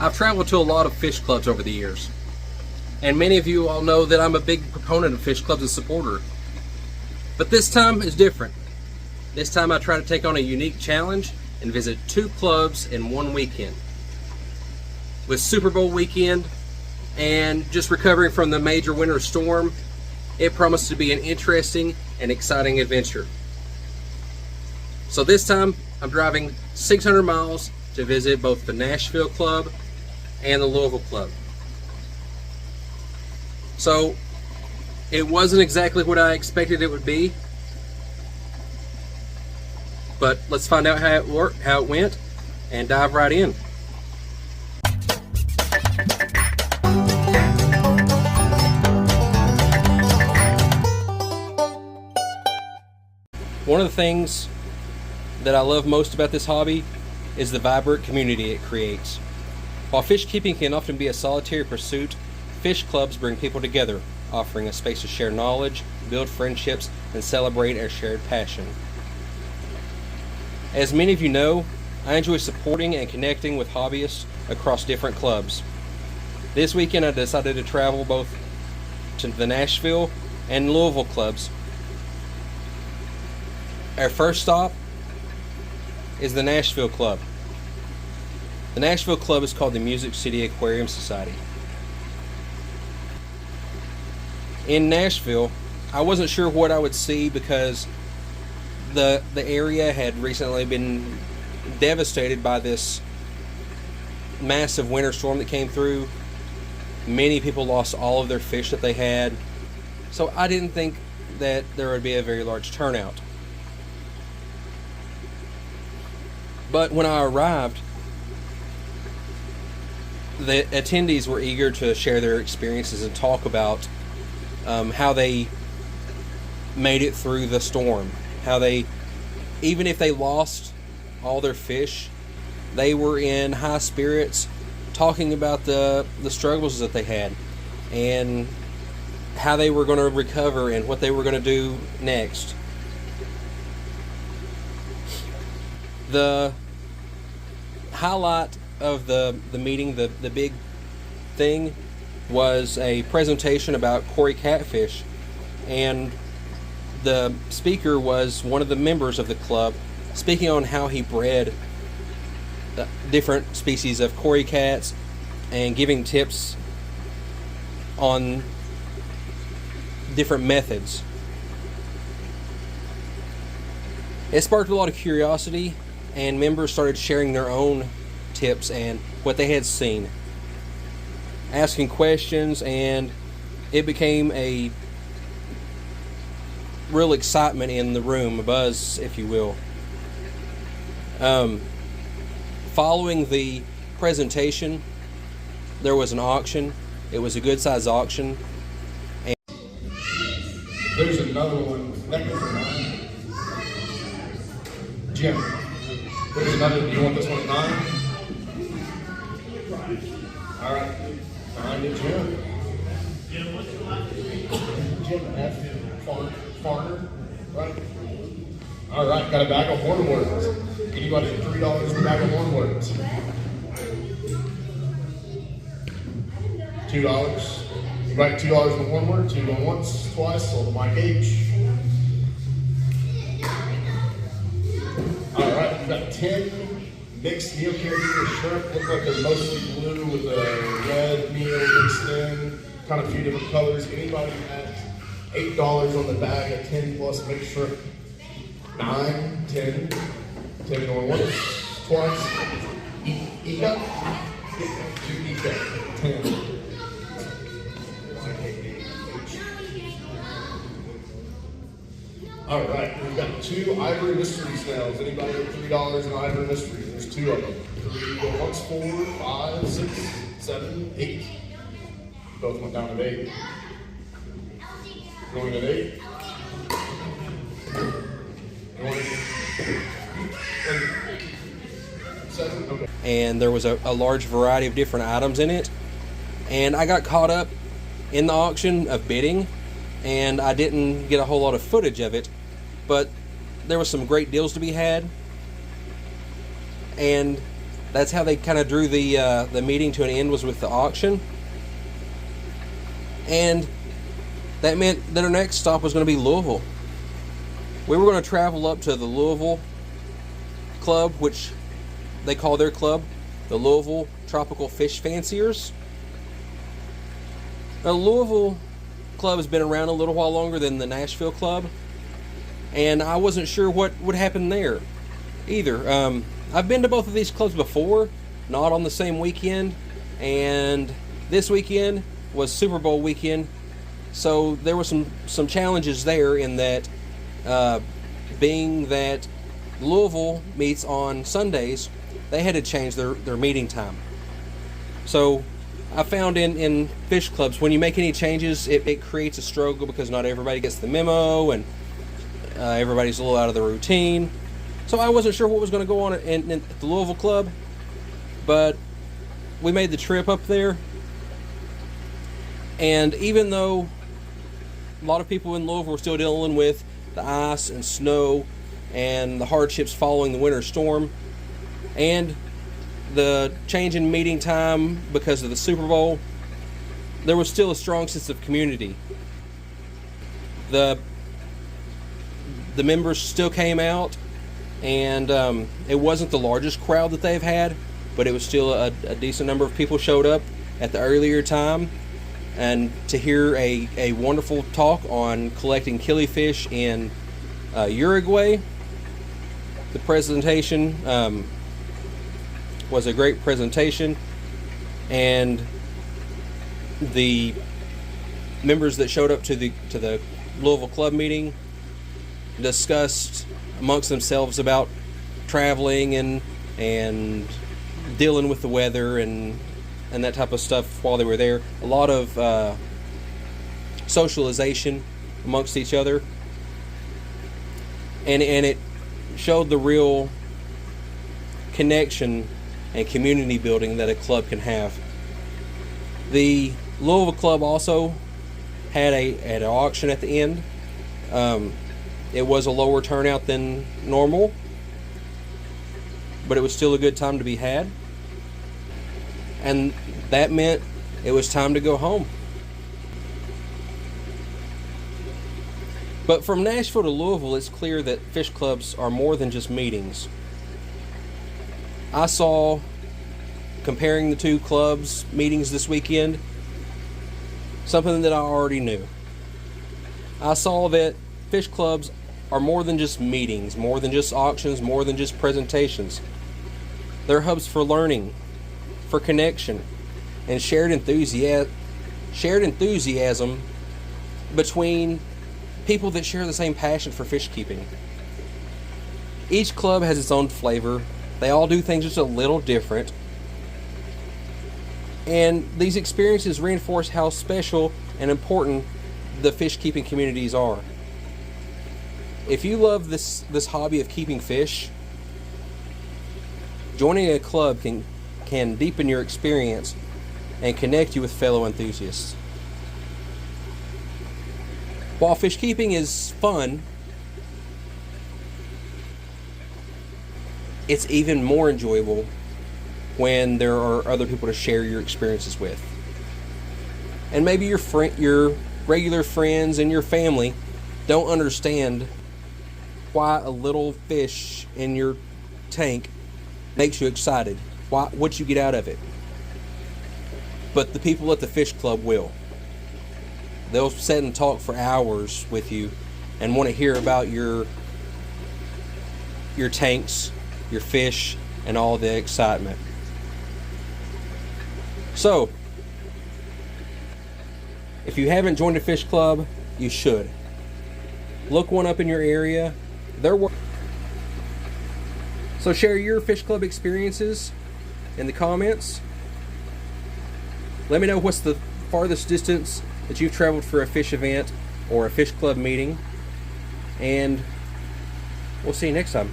I've traveled to a lot of fish clubs over the years, and many of you all know that I'm a big proponent of fish clubs and supporter. But this time is different. This time I try to take on a unique challenge and visit 2 clubs in one weekend. With Super Bowl weekend and just recovering from the major winter storm, it promised to be an interesting and exciting adventure. So this time I'm driving 600 miles to visit both the Nashville Club and the Louisville Club. So it wasn't exactly what I expected it would be, but let's find out how it went, and dive right in. One of the things that I love most about this hobby is the vibrant community it creates. While fish keeping can often be a solitary pursuit, fish clubs bring people together, offering a space to share knowledge, build friendships, and celebrate our shared passion. As many of you know, I enjoy supporting and connecting with hobbyists across different clubs. This weekend I decided to travel both to the Nashville and Louisville clubs. Our first stop is the Nashville Club. The Nashville Club is called the Music City Aquarium Society. In Nashville, I wasn't sure what I would see because the area had recently been devastated by this massive winter storm that came through. Many people lost all of their fish that they had, so I didn't think that there would be a very large turnout. But when I arrived, the attendees were eager to share their experiences and talk about how they made it through the storm. How they, even if they lost all their fish, they were in high spirits, talking about the struggles that they had and how they were going to recover and what they were going to do next. The highlight of the meeting, the big thing, was a presentation about Cory catfish, and the speaker was one of the members of the club, speaking on how he bred different species of Cory cats and giving tips on different methods. It sparked a lot of curiosity, and members started sharing their own tips and what they had seen, asking questions, and it became a real excitement in the room, a buzz, if you will. Following the presentation, there was an auction. It was a good size auction. And there's another one. That goes for 9. Jim, there's another. Do you want this one at 9? All right. 9 to Jim. Jim F. Farner, right? All right, got a bag of hornworms. Anybody at $3 a bag of hornworms? $2. You write $2 in hornworms. You go once, twice, sold to Mike H. All right, we've got 10 mixed meal carrier shrimp. Look like they're mostly blue with a red meal mixed in, kind of a few different colors. Anybody at $8 on the bag of 10 plus mixed shrimp? 9, 10 going once, twice. Eat up. 10. All right, we've got 2 ivory mystery snails. Anybody at $3 in ivory mystery? There's 2 of them. 3 go once, 4, 5, 6, 7, 8. Both went down at 8. Going at 8. Going 7. Okay. And there was a large variety of different items in it. And I got caught up in the auction of bidding, and I didn't get a whole lot of footage of it, but there was some great deals to be had. And That's how they kind of drew the meeting to an end, was with the auction. And that meant that our next stop was going to be Louisville. We were going to travel up to the Louisville Club, which they call their club the Louisville Tropical Fish Fanciers. The Louisville Club has been around a little while longer than the Nashville Club, and I wasn't sure what would happen there either. I've been to both of these clubs before, not on the same weekend, and this weekend was Super Bowl weekend, so there were some challenges there, in that being that Louisville meets on Sundays, they had to change their meeting time. So I found in fish clubs, when you make any changes, it creates a struggle, because not everybody gets the memo, and everybody's a little out of the routine. So I wasn't sure what was going to go on at the Louisville Club, but we made the trip up there. And even though a lot of people in Louisville were still dealing with the ice and snow and the hardships following the winter storm, and the change in meeting time because of the Super Bowl, there was still a strong sense of community. The members still came out, and it wasn't the largest crowd that they've had, but it was still a decent number of people showed up at the earlier time, and to hear a wonderful talk on collecting killifish in Uruguay. The presentation was a great presentation, and the members that showed up to the Louisville Club meeting discussed amongst themselves about traveling and dealing with the weather and that type of stuff while they were there. A lot of socialization amongst each other, and it showed the real connection and community building that a club can have. The Louisville Club also had an auction at the end. It was a lower turnout than normal, but it was still a good time to be had. And that meant it was time to go home. But from Nashville to Louisville, it's clear that fish clubs are more than just meetings. I saw, comparing the two clubs' meetings this weekend, something that I already knew. I saw that fish clubs are more than just meetings, more than just auctions, more than just presentations. They're hubs for learning, for connection, and shared enthusiasm between people that share the same passion for fish keeping. Each club has its own flavor. They all do things just a little different. And these experiences reinforce how special and important the fish keeping communities are. If you love this hobby of keeping fish, joining a club can deepen your experience and connect you with fellow enthusiasts. While fish keeping is fun, it's even more enjoyable when there are other people to share your experiences with. And maybe your regular friends and your family don't understand why a little fish in your tank makes you excited, what you get out of it. But the people at the fish club will. They'll sit and talk for hours with you and want to hear about your tanks, your fish, and all the excitement. So, if you haven't joined a fish club, you should. Look one up in your area. So share your fish club experiences in the comments. Let me know what's the farthest distance that you've traveled for a fish event or a fish club meeting. And we'll see you next time.